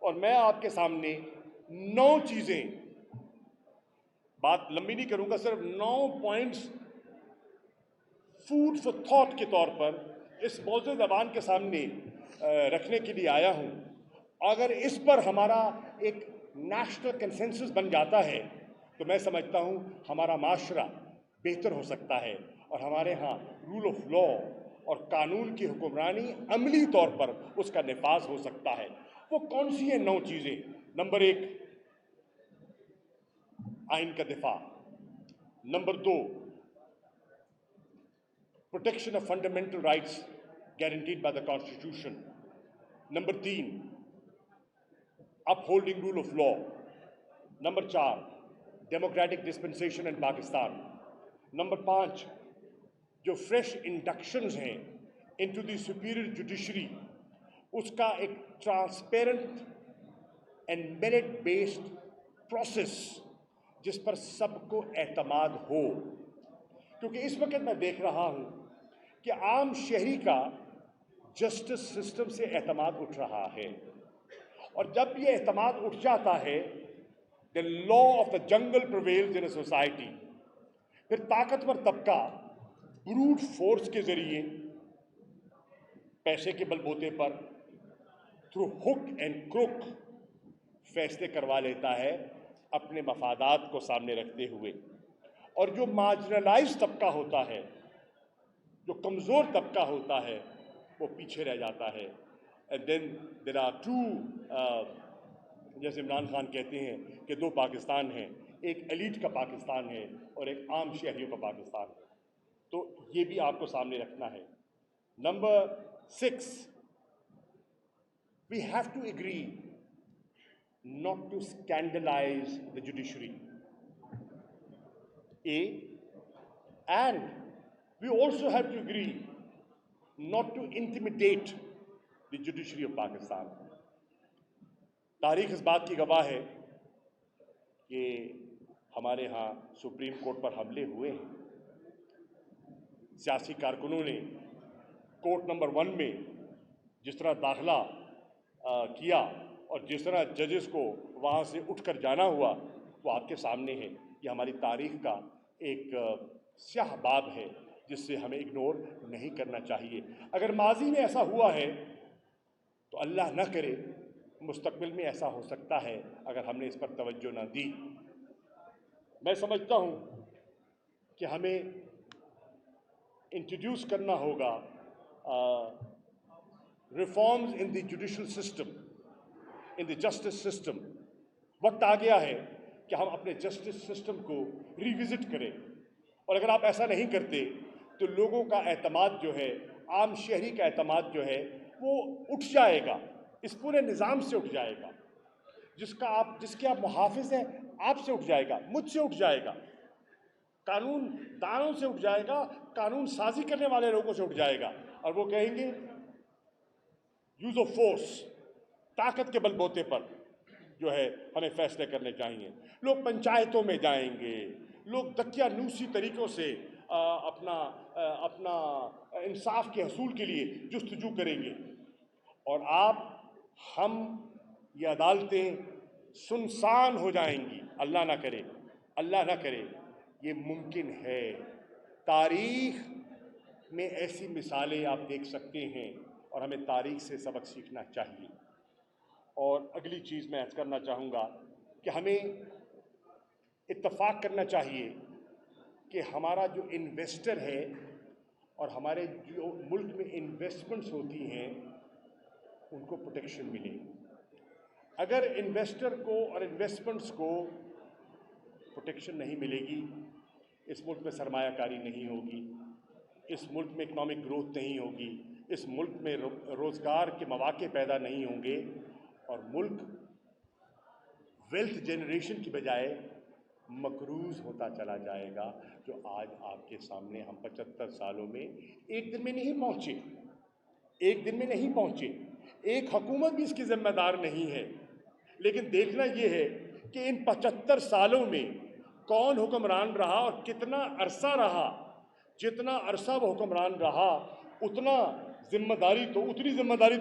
और मैं आपके सामने 9 चीज़ें, बात लंबी नहीं करूंगा, सिर्फ 9 पॉइंट्स फूड फॉर थॉट के तौर पर इस मौजूदा ज़बान के सामने रखने के लिए आया हूं। अगर इस पर हमारा एक नेशनल कंसेंसस बन जाता है तो मैं समझता हूं हमारा माशरा बेहतर हो सकता है और हमारे यहाँ रूल ऑफ लॉ और कानून की हुक्मरानी अमली तौर पर उसका निफाज हो सकता है। वो कौन सी हैं 9 चीज़ें? नंबर 1, आइन का दिफा। Number 2, protection of fundamental rights guaranteed by the Constitution. Number 3, upholding rule of law. Number 4, democratic dispensation in Pakistan. Number 5, जो fresh inductions हैं into the superior judiciary, उसका एक transparent and merit based process जिस पर सबको एतमाद हो, क्योंकि इस वक्त मैं देख रहा हूँ कि आम शहरी का जस्टिस सिस्टम से एतमाद उठ रहा है, और जब ये एतमाद उठ जाता है, the law of the jungle prevails in a society. फिर ताकतवर तबका ब्रूट फोर्स के जरिए, पैसे के बलबूते पर, थ्रू हुक एंड क्रुक फैसले करवा लेता है अपने मफादात को सामने रखते हुए। और जो मार्जिनलाइज तबका होता है, जो कमज़ोर तबका होता है, वो पीछे रह जाता है. And then there are two, जैसे इमरान खान कहते हैं कि दो पाकिस्तान हैं, एक एलीट का पाकिस्तान है और एक आम शहरियों का पाकिस्तान है. तो ये भी आपको सामने रखना है. Number 6, we have to agree not to scandalize the judiciary. And we also have to agree not to intimidate the judiciary of Pakistan. तारीख इस बात की गवाह है कि हमारे यहाँ सुप्रीम कोर्ट पर हमले हुए हैं. सियासी कारकुनों ने कोर्ट नंबर 1 में जिस तरह दाखिला किया और जिस तरह जजेस को वहाँ से उठकर जाना हुआ, वो आपके सामने है. ये हमारी तारीख का एक स्याह बाब है जिससे हमें इग्नोर नहीं करना चाहिए. अगर माजी में ऐसा हुआ है तो अल्लाह न करे मुस्तकबिल में ऐसा हो सकता है अगर हमने इस पर तवज्जो ना दी. मैं समझता हूँ कि हमें इंट्रोड्यूस करना होगा reforms in the judicial system, in the justice system. वक्त आ गया है कि हम अपने जस्टिस सिस्टम को रिविजिट करें. और अगर आप ऐसा नहीं करते तो लोगों का एतमाद जो है, आम शहरी का एतमाद जो है, वो उठ जाएगा, इस पूरे निज़ाम से उठ जाएगा. जिसके आप मुहाफिज हैं, आपसे उठ जाएगा, मुझसे उठ जाएगा, कानून दानों से उठ जाएगा, कानून साजी करने वाले लोगों से उठ जाएगा. और वो कहेंगे यूज़ ऑफ फोर्स, ताकत के बलबूते पर जो है हमें फैसले करने चाहिए. लोग पंचायतों में जाएंगे, लोग दकियानूसी तरीक़ों से अपना इंसाफ के हसूल के लिए जुस्तजू करेंगे. और हम ये अदालतें सुनसान हो जाएंगी. अल्लाह ना करे, अल्लाह ना करे. ये मुमकिन है. तारीख़ में ऐसी मिसालें आप देख सकते हैं और हमें तारीख़ से सबक सीखना चाहिए. और अगली चीज़ मैं अर्ज़ करना चाहूँगा कि हमें इत्तफ़ाक़ करना चाहिए कि हमारा जो इन्वेस्टर है और हमारे जो मुल्क में इन्वेस्टमेंट्स होती हैं उनको प्रोटेक्शन मिले. अगर इन्वेस्टर को और इन्वेस्टमेंट्स को प्रोटेक्शन नहीं मिलेगी, इस मुल्क में सरमायाकारी नहीं होगी, इस मुल्क में इकनॉमिक ग्रोथ नहीं होगी, इस मुल्क में रोज़गार के मौके पैदा नहीं होंगे और मुल्क वेल्थ जनरेशन की बजाय मकरूज़ होता चला जाएगा. जो आज आपके सामने हम 75 सालों में एक दिन में नहीं पहुँचे, एक दिन में नहीं पहुँचे. एक हुकूमत भी इसकी ज़िम्मेदार नहीं है. लेकिन देखना ये है कि इन 75 सालों में कौन हुक्मरान रहा और कितना अरसा रहा. जितना अरसा वो हुक्मरान रहा उतनी ज़िम्मेदारी तो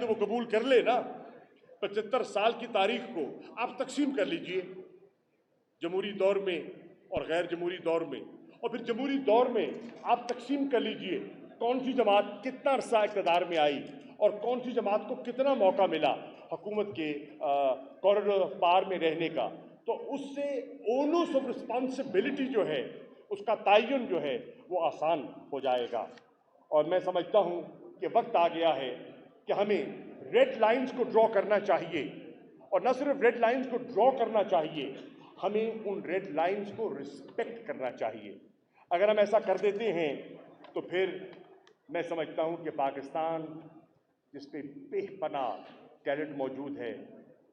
वो कबूल कर ले ना. 75 साल की तारीख़ को आप तकसीम कर लीजिए, जमहूरी दौर में और गैर जमहूरी दौर में, और फिर जमहूरी दौर में आप तकसीम कर लीजिए कौन सी जमात कितना अरसा इक़्तिदार में आई और कौन सी जमात को कितना मौका मिला हुकूमत के कॉरिडोर ऑफ पावर में रहने का. तो उससे ओनस ऑफ रिस्पॉन्सिबिलिटी जो है, उसका तयन जो है वो आसान हो जाएगा. और मैं समझता हूँ कि वक्त आ गया है कि हमें रेड लाइंस को ड्रॉ करना चाहिए. और न सिर्फ रेड लाइंस को ड्रॉ करना चाहिए, हमें उन रेड लाइंस को रिस्पेक्ट करना चाहिए. अगर हम ऐसा कर देते हैं तो फिर मैं समझता हूँ कि पाकिस्तान जिसपे बेपनाह टैलेंट मौजूद है,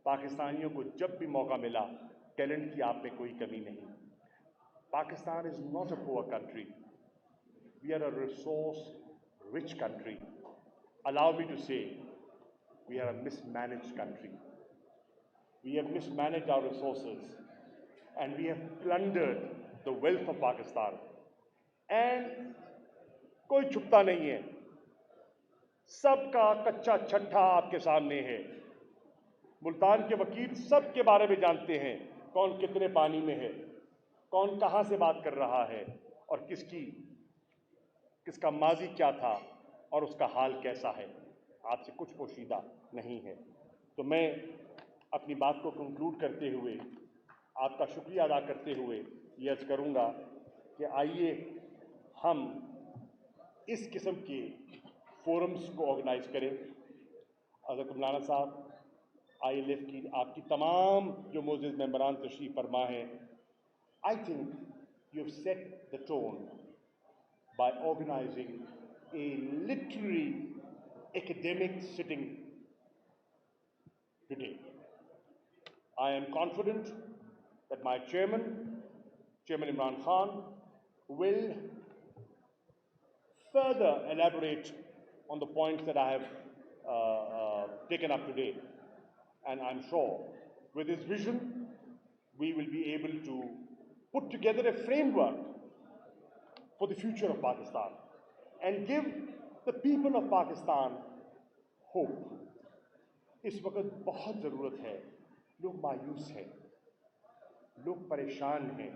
पाकिस्तानियों को जब भी मौका मिला टैलेंट की आप में कोई कमी नहीं. Pakistan is not a poor country, we are a resource rich country. Allow me to say we are a mismanaged country. We have mismanaged our resources and we have plundered the wealth of Pakistan. And कोई छुपता नहीं है, सबका कच्चा छट्ठा आपके सामने है. मुल्तान के वकील सब के बारे में जानते हैं, कौन कितने पानी में है, कौन कहाँ से बात कर रहा है और किसका माजी क्या था और उसका हाल कैसा है. आपसे कुछ पोशीदा नहीं है. तो मैं अपनी बात को कंक्लूड करते हुए आपका शुक्रिया अदा करते हुए ये अर्ज़ करूँगा कि आइए हम इस किस्म के फोरम्स को ऑर्गेनाइज करें। हज़रत मौलाना साहब, ILF की आपकी तमाम जो मोअज़्ज़ज़ मेंबरान तशरीफ़ फरमा हैं, I think you have set the tone by organizing a literary academic sitting today. I am confident that my Chairman Imran Khan, will further elaborate on the points that I have taken up today. And I'm sure with his vision, we will be able to put together a framework for the future of Pakistan and give the people of Pakistan hope. इस वक्त बहुत ज़रूरत है, लोग मायूस हैं, लोग परेशान हैं,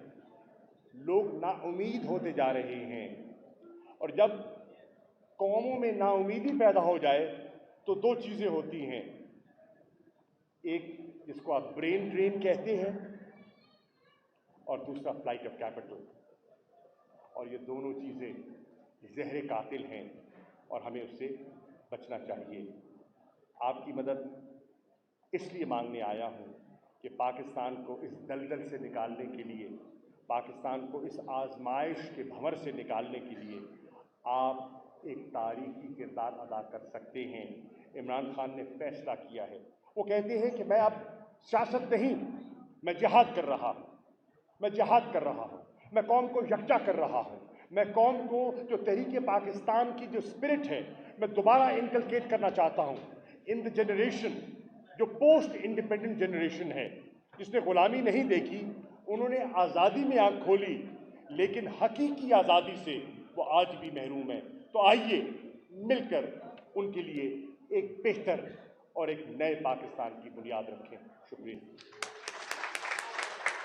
लोग नाउमीद होते जा रहे हैं, और जब कौमों में नाउमीदी पैदा हो जाए तो दो चीज़ें होती हैं, एक जिसको आप ब्रेन ड्रेन कहते हैं और दूसरा फ्लाइट ऑफ कैपिटल, और ये दोनों चीज़ें ज़हर कातिल हैं और हमें उससे बचना चाहिए। आपकी मदद इसलिए मांगने आया हूँ कि पाकिस्तान को इस दलदल से निकालने के लिए, पाकिस्तान को इस आजमाइश के भंवर से निकालने के लिए आप एक तारीखी किरदार अदा कर सकते हैं। इमरान खान ने फैसला किया है, वो कहते हैं कि मैं अब सियासत नहीं, मैं जिहाद कर रहा हूँ, मैं जिहाद कर रहा हूँ, मैं कौम को यकजा कर रहा हूँ, मैं कौम को जो तहरीक पाकिस्तान की जो स्पिरिट है मैं दोबारा इनकलकेट करना चाहता हूँ इन द जनरेशन जो पोस्ट इंडिपेंडेंट जनरेशन है, जिसने ग़ुलामी नहीं देखी, उन्होंने आज़ादी में आँख खोली, लेकिन हकीकी आज़ादी से वो आज भी महरूम है। तो आइए मिलकर उनके लिए एक बेहतर और एक नए पाकिस्तान की बुनियाद रखें। शुक्रिया।